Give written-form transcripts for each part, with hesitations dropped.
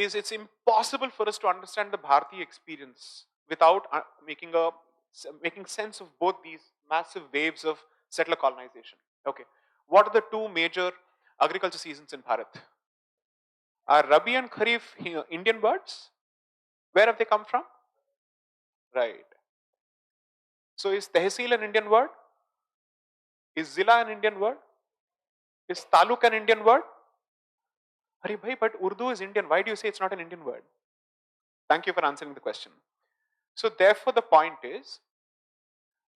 is it's impossible for us to understand the Bharati experience without making sense of both these massive waves of settler colonization. Okay, what are the two major agriculture seasons in Bharat? Are Rabi and Kharif Indian words? Where have they come from? Right. So is Tehsil an Indian word? Is Zilla an Indian word? Is Taluk an Indian word? Hare bhai, but Urdu is Indian. Why do you say it's not an Indian word? Thank you for answering the question. So therefore the point is,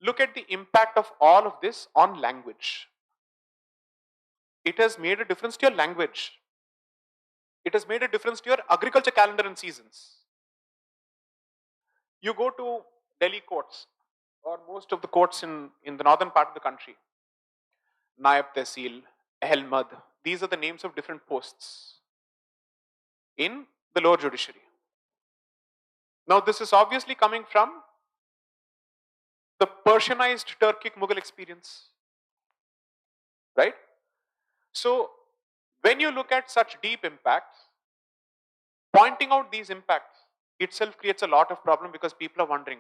look at the impact of all of this on language. It has made a difference to your language. It has made a difference to your agriculture calendar and seasons. You go to Delhi courts, or most of the courts in the northern part of the country. Naib Tehsil, Ahmad, these are the names of different posts in the lower judiciary. Now this is obviously coming from the Persianized Turkic Mughal experience, right? So when you look at such deep impacts, pointing out these impacts itself creates a lot of problem, because people are wondering,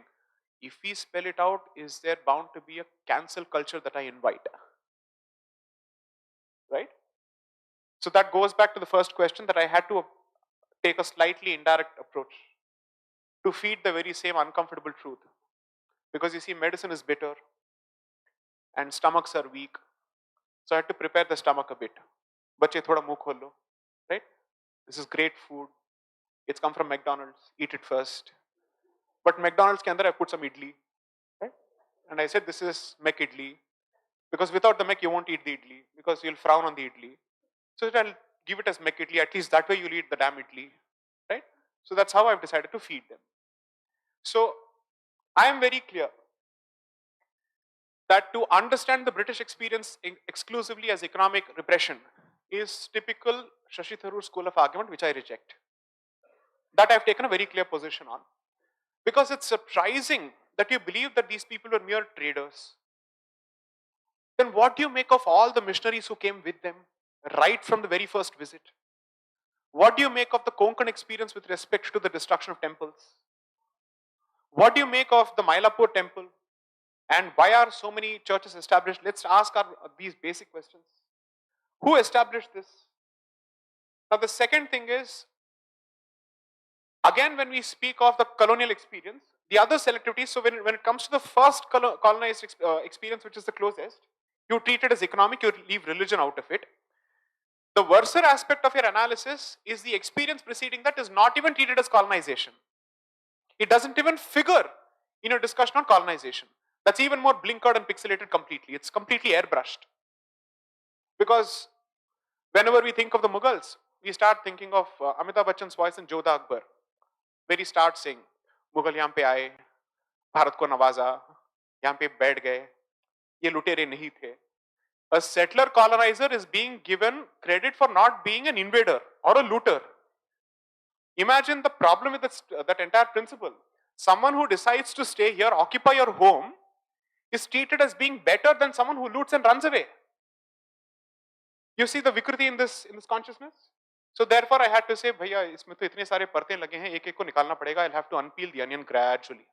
if we spell it out, is there bound to be a cancel culture that I invite? Right? So that goes back to the first question, that I had to take a slightly indirect approach to feed the very same uncomfortable truth. Because you see, medicine is bitter and stomachs are weak. So I had to prepare the stomach a bit. Bache thoda muh khol lo, right? This is great food. It's come from McDonald's. Eat it first. But McDonald's ke andar I put some idli, right? And I said, this is Mac idli. Because without the Mac you won't eat the idli, because you'll frown on the idli. So I'll give it as Mac idli. At least that way you'll eat the damn idli, right? So that's how I've decided to feed them. So I am very clear that to understand the British experience exclusively as economic repression is typical Shashi Tharoor school of argument, which I reject. That I've taken a very clear position on. Because it's surprising that you believe that these people were mere traders. Then what do you make of all the missionaries who came with them, right from the very first visit? What do you make of the Konkan experience with respect to the destruction of temples? What do you make of the Mylapore temple? And why are so many churches established? Let's ask these basic questions. Who established this? Now the second thing is, again when we speak of the colonial experience, the other selectivity, so when it comes to the first colonized experience, which is the closest, you treat it as economic, you leave religion out of it. The worser aspect of your analysis is the experience preceding that is not even treated as colonization. It doesn't even figure in a discussion on colonization. That's even more blinkered and pixelated completely. It's completely airbrushed. Because whenever we think of the Mughals, we start thinking of Amitabh Bachchan's voice in Jodha Akbar, where he starts saying, Mughal yahan pe aaye, Bharat ko nawaza, yahan pe baith gaye, ye lutere nahi the. A settler colonizer is being given credit for not being an invader or a looter. Imagine the problem with that entire principle. Someone who decides to stay here, occupy your home, is treated as being better than someone who loots and runs away. You see the vikruti in this consciousness? So therefore I had to say, bhaiya, isme to itne sare partein lage hain, ek ek ko nikalna padega, I'll have to unpeel the onion gradually.